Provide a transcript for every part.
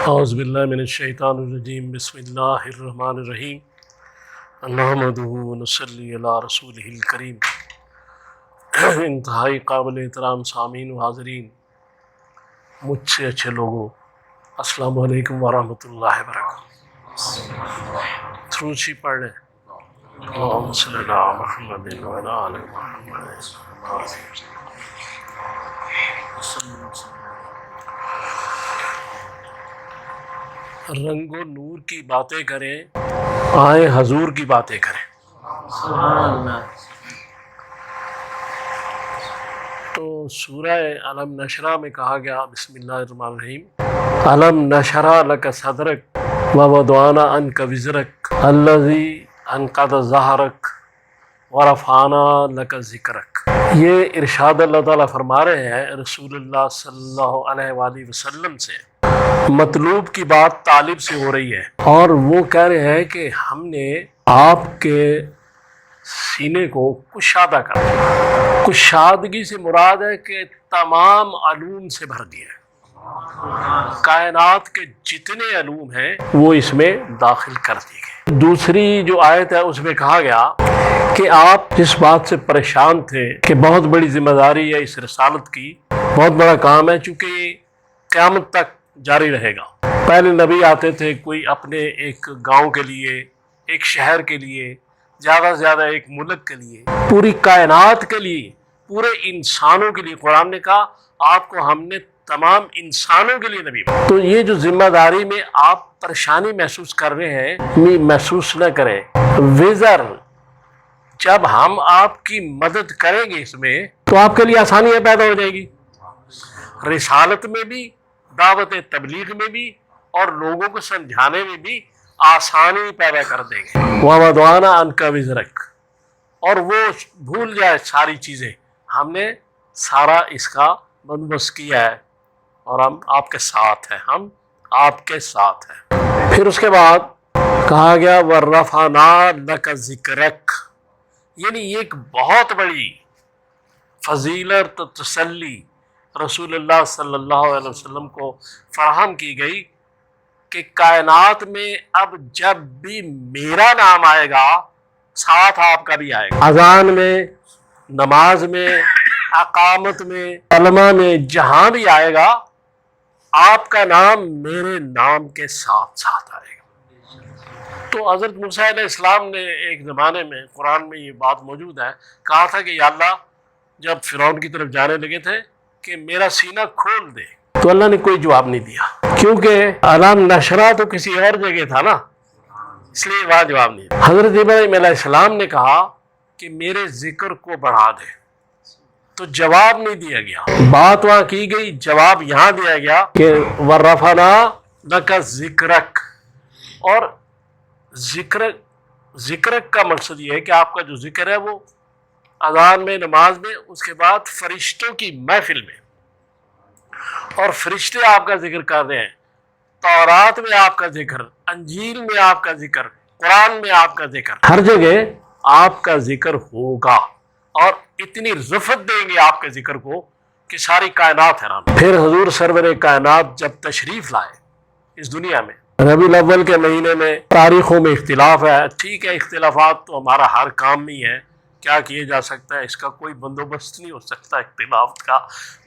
اعوذ باللہ من الشیطان الرجیم بسم اللہ الرحمن الرحیم نحمدہ ونصلی علی رسولہ الکریم۔ انتہائی قابل احترام سامعین و حاضرین، مجھ سے اچھے لوگوں، السلام علیکم ورحمۃ اللہ وبرکاتہ۔ تھروچی پڑھ لیں۔ اللہم صلی علی محمد وعلی آل محمد۔ رنگ و نور کی باتیں کریں، آئیں حضور کی باتیں کریں۔ سبحان اللہ۔ تو سورہ علم نشرح میں کہا گیا، بسم اللہ الرحمن الرحیم، علم نشرح لک صدرک ووضعنا عنک وزرک الذی انقض ظہرک ورفعنا لک ذکرک۔ یہ ارشاد اللہ تعالیٰ فرما رہے ہیں رسول اللہ صلی اللہ علیہ وآلہ وسلم سے، مطلوب کی بات طالب سے ہو رہی ہے، اور وہ کہہ رہے ہیں کہ ہم نے آپ کے سینے کو کشادہ کر دیا۔ کشادگی سے مراد ہے کہ تمام علوم سے بھر دیا ہے، کائنات کے جتنے علوم ہیں وہ اس میں داخل کر دی گئے۔ دوسری جو آیت ہے اس میں کہا گیا کہ آپ جس بات سے پریشان تھے کہ بہت بڑی ذمہ داری ہے اس رسالت کی، بہت بڑا کام ہے، چونکہ یہ قیامت تک جاری رہے گا۔ پہلے نبی آتے تھے، کوئی اپنے ایک گاؤں کے لیے، ایک شہر کے لیے، زیادہ سے زیادہ ایک ملک کے لیے، پوری کائنات کے لیے، پورے انسانوں کے لیے۔ قرآن نے کہا آپ کو ہم نے تمام انسانوں کے لیے نبی بنا۔ تو یہ جو ذمہ داری میں آپ پریشانی محسوس کر رہے ہیں، محسوس نہ کریں۔ وزر جب ہم آپ کی مدد کریں گے اس میں، تو آپ کے لیے آسانیاں پیدا ہو جائے گی، رسالت میں بھی، دعوت تبلیغ میں بھی، اور لوگوں کو سمجھانے میں بھی آسانی پیدا کر دیں گے۔ وَوَضَعْنَا عَنْكَ وِزْرَكَ، اور وہ بھول جائے ساری چیزیں، ہم نے سارا اس کا بندوبست کیا ہے، اور ہم آپ کے ساتھ ہیں، ہم آپ کے ساتھ ہیں۔ پھر اس کے بعد کہا گیا وَرَفَعْنَا لَكَ ذِكْرَكَ، یعنی یہ ایک بہت بڑی فضیلت و تسلی رسول اللہ صلی اللہ علیہ وسلم کو فراہم کی گئی کہ کائنات میں اب جب بھی میرا نام آئے گا، ساتھ آپ کا بھی آئے گا۔ اذان میں، نماز میں، اقامت میں، کلمہ میں، جہاں بھی آئے گا، آپ کا نام میرے نام کے ساتھ ساتھ آئے گا۔ تو حضرت موسیٰ علیہ السلام نے ایک زمانے میں، قرآن میں یہ بات موجود ہے، کہا تھا کہ یا اللہ، جب فرعون کی طرف جانے لگے تھے کہ میرا سینہ کھول دے، تو اللہ نے کوئی جواب نہیں دیا، کیونکہ علم نشرح تو کسی اور جگہ تھا نا، اس لیے وہاں جواب نہیں دیا۔ حضرت ابراہیم علیہ السلام نے کہا کہ میرے ذکر کو بڑھا دے، تو جواب نہیں دیا گیا، بات وہاں کی گئی، جواب یہاں دیا گیا کہ وَرَفَعْنَا لَكَ ذِكْرَكَ۔ اور ذکر کا مقصد یہ ہے کہ آپ کا جو ذکر ہے وہ اذان میں، نماز میں، اس کے بعد فرشتوں کی محفل میں، اور فرشتے آپ کا ذکر کر رہے ہیں، تورات میں آپ کا ذکر، انجیل میں آپ کا ذکر، قرآن میں آپ کا ذکر، ہر جگہ آپ کا ذکر ہوگا، اور اتنی رفعت دیں گے آپ کے ذکر کو کہ ساری کائنات حیران۔ پھر حضور سرور کائنات جب تشریف لائے اس دنیا میں، ربیع الاول کے مہینے میں، تاریخوں میں اختلاف ہے، ٹھیک ہے، اختلافات تو ہمارا ہر کام میں ہی ہے، کیا کیے جا سکتا ہے، اس کا کوئی بندوبست نہیں ہو سکتا اختلاف کا،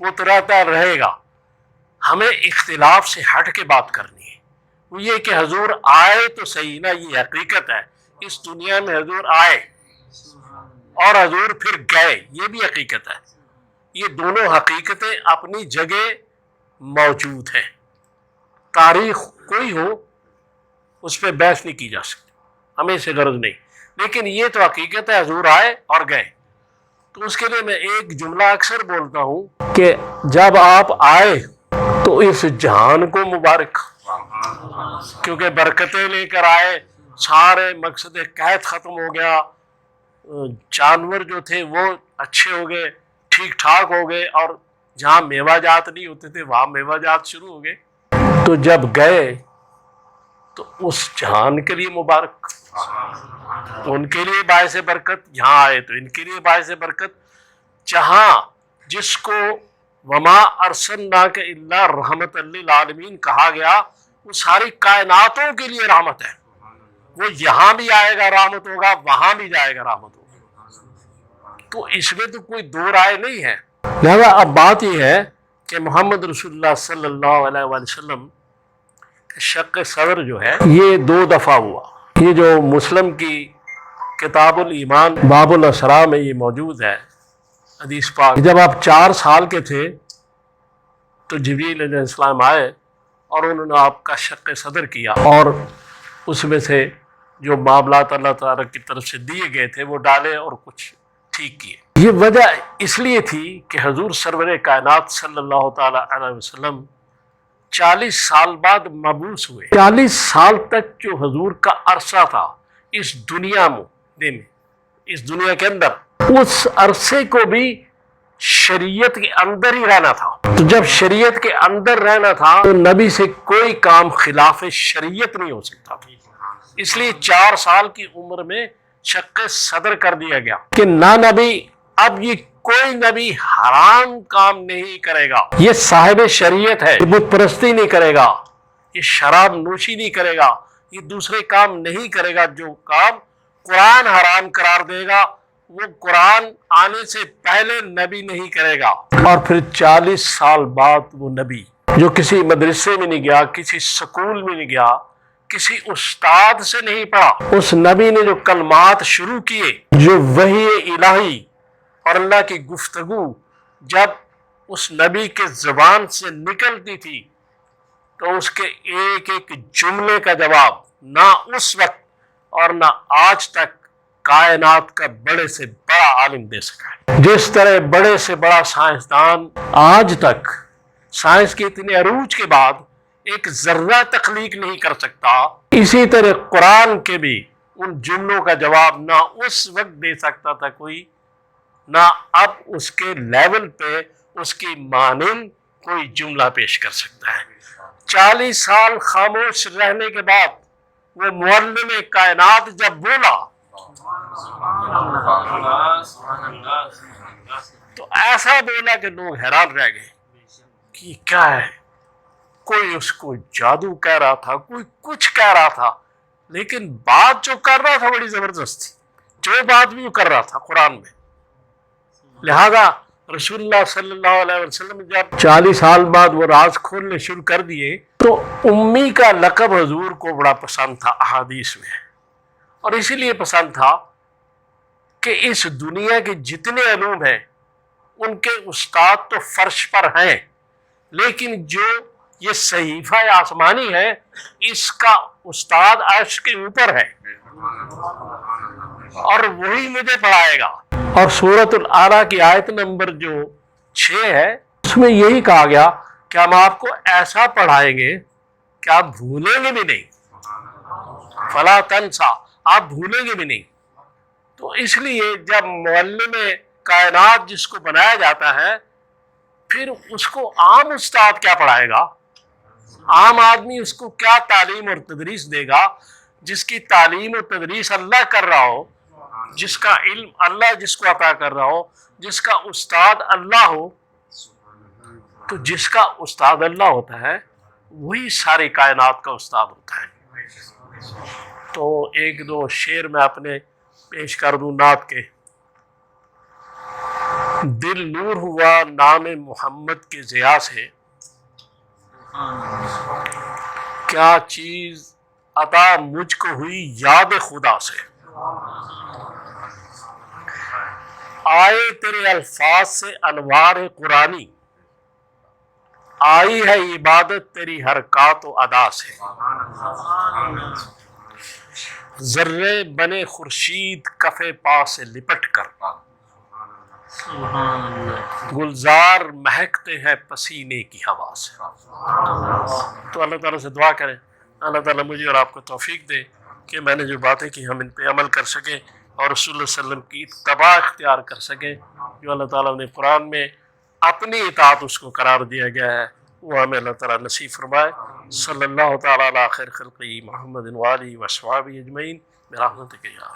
وہ تو رہتا رہے گا۔ ہمیں اختلاف سے ہٹ کے بات کرنی ہے، وہ یہ کہ حضور آئے تو صحیح نا، یہ حقیقت ہے، اس دنیا میں حضور آئے اور حضور پھر گئے، یہ بھی حقیقت ہے۔ یہ دونوں حقیقتیں اپنی جگہ موجود ہیں، تاریخ کوئی ہو اس پہ بحث نہیں کی جا سکتی، ہمیں اسے غرض نہیں، لیکن یہ تو حقیقت ہے، حضور آئے اور گئے۔ تو اس کے لیے میں ایک جملہ اکثر بولتا ہوں کہ جب آپ آئے تو اس جہان کو مبارک، کیونکہ برکتیں لے کر آئے، سارے مقصد قحط ختم ہو گیا، جانور جو تھے وہ اچھے ہو گئے، ٹھیک ٹھاک ہو گئے، اور جہاں میوہ جات نہیں ہوتے تھے وہاں میوہ جات شروع ہو گئے۔ تو جب گئے تو اس جہان کے لیے مبارک، ان کے لیے باعث برکت، یہاں آئے تو ان کے لیے باعث برکت۔ جہاں جس کو وما ارسلناک الا رحمت للعالمین کہا گیا، وہ ساری کائناتوں کے لیے رحمت ہے. وہ یہاں بھی آئے گا رحمت ہوگا، وہاں بھی جائے گا رحمت ہوگا. تو اس میں تو کوئی دو رائے نہیں ہے. لہذا اب بات یہ ہے کہ محمد رسول اللہ صلی اللہ علیہ وآلہ وسلم شق صدر جو ہے یہ 2 دفعہ ہوا. یہ جو مسلم کی کتاب الایمان باب الاسراء میں یہ موجود ہے حدیث پاک. جب آپ 4 سال کے تھے تو جبریل علیہ السلام آئے اور انہوں نے آپ کا شق صدر کیا اور اس میں سے جو معاملات اللہ تعالیٰ کی طرف سے دیے گئے تھے وہ ڈالے اور کچھ ٹھیک کیے. یہ وجہ اس لیے تھی کہ حضور سرور کائنات صلی اللہ تعالیٰ علیہ وسلم 40 سال بعد مبعوث ہوئے. 40 سال تک جو حضور کا عرصہ تھا اس دنیا میں، اس دنیا کے اندر، اس عرصے کو بھی شریعت کے اندر ہی رہنا تھا. تو جب شریعت کے اندر رہنا تھا تو نبی سے کوئی کام خلاف شریعت نہیں ہو سکتا تھا. اس لیے 4 سال کی عمر میں شق صدر کر دیا گیا کہ نہ نبی، اب یہ کوئی نبی حرام کام نہیں کرے گا، یہ صاحب شریعت ہے، یہ بت پرستی نہیں کرے گا، یہ شراب نوشی نہیں کرے گا، یہ دوسرے کام نہیں کرے گا. جو کام قرآن حرام قرار دے گا وہ قرآن آنے سے پہلے نبی نہیں کرے گا. اور پھر 40 سال بعد وہ نبی جو کسی مدرسے میں نہیں گیا، کسی سکول میں نہیں گیا، کسی استاد سے نہیں پڑھا، اس نبی نے جو کلمات شروع کیے، جو وحی الہی اور اللہ کی گفتگو جب اس نبی کے زبان سے نکلتی تھی تو اس کے ایک ایک جملے کا جواب نہ اس وقت اور نہ آج تک کائنات کا بڑے سے بڑا عالم دے سکا ہے. جس طرح بڑے سے بڑا سائنسدان آج تک سائنس کے اتنے عروج کے بعد ایک ذرہ تخلیق نہیں کر سکتا، اسی طرح قرآن کے بھی ان جملوں کا جواب نہ اس وقت دے سکتا تھا کوئی، نہ اب اس کے لیول پہ اس کی مانند کوئی جملہ پیش کر سکتا ہے. 40 سال خاموش رہنے کے بعد وہ معلم کائنات جب بولا تو ایسا بولا کہ لوگ حیران رہ گئے کہ کیا ہے. کوئی اس کو جادو کہہ رہا تھا، کوئی کچھ کہہ رہا تھا، لیکن بات جو کر رہا تھا بڑی زبردست تھی. جو بات بھی وہ کر رہا تھا قرآن میں. لہذا رسول اللہ صلی اللہ علیہ وسلم جب 40 سال بعد وہ راز کھولنے شروع کر دیے تو امی کا لقب حضور کو بڑا پسند تھا احادیث میں. اور اسی لیے پسند تھا کہ اس دنیا کے جتنے علوم ہیں ان کے استاد تو فرش پر ہیں، لیکن جو یہ صحیفہ آسمانی ہے اس کا استاد عرش کے اوپر ہے اور وہی مجھے پڑھائے گا. اور سورۃ الاعلیٰ کی آیت نمبر جو 6 ہے اس میں یہی کہا گیا کہ ہم آپ کو ایسا پڑھائیں گے کہ آپ بھولیں گے بھی نہیں. فلا تنسا، آپ بھولیں گے بھی نہیں. تو اس لیے جب معلم کائنات جس کو بنایا جاتا ہے پھر اس کو عام استاد کیا پڑھائے گا، عام آدمی اس کو کیا تعلیم اور تدریس دے گا. جس کی تعلیم اور تدریس اللہ کر رہا ہو، جس کا علم اللہ جس کو عطا کر رہا ہو، جس کا استاد اللہ ہو، تو جس کا استاد اللہ ہوتا ہے وہی ساری کائنات کا استاد ہوتا ہے. تو 1-2 شعر میں اپنے پیش کر دوں نعت کے. دل نور ہوا نام محمد کے ضیاء سے، کیا چیز عطا مجھ کو ہوئی یاد خدا سے. آئے تیرے الفاظ سے انوار قرآنی، آئی ہے عبادت تیری حرکات و ادا سے. ذرے بنے خورشید کف پا سے لپٹ کر، گلزار مہکتے ہیں پسینے کی ہوا سے. تو اللہ تعالیٰ سے دعا کریں اللہ تعالیٰ مجھے اور آپ کو توفیق دے کہ میں نے جو باتیں کی ہم ان پہ عمل کر سکیں اور رسول اللہ صلی اللہ علیہ وسلم کی اتباع اختیار کر سکیں. جو اللہ تعالیٰ نے قرآن میں اپنی اطاعت اس کو قرار دیا گیا ہے وہ ہمیں اللہ تعالیٰ نصیب فرمائے. صلی اللہ تعالیٰ علی خیر خلقہ محمد و آلہ و اصحابہ اجمعین برحمتک یا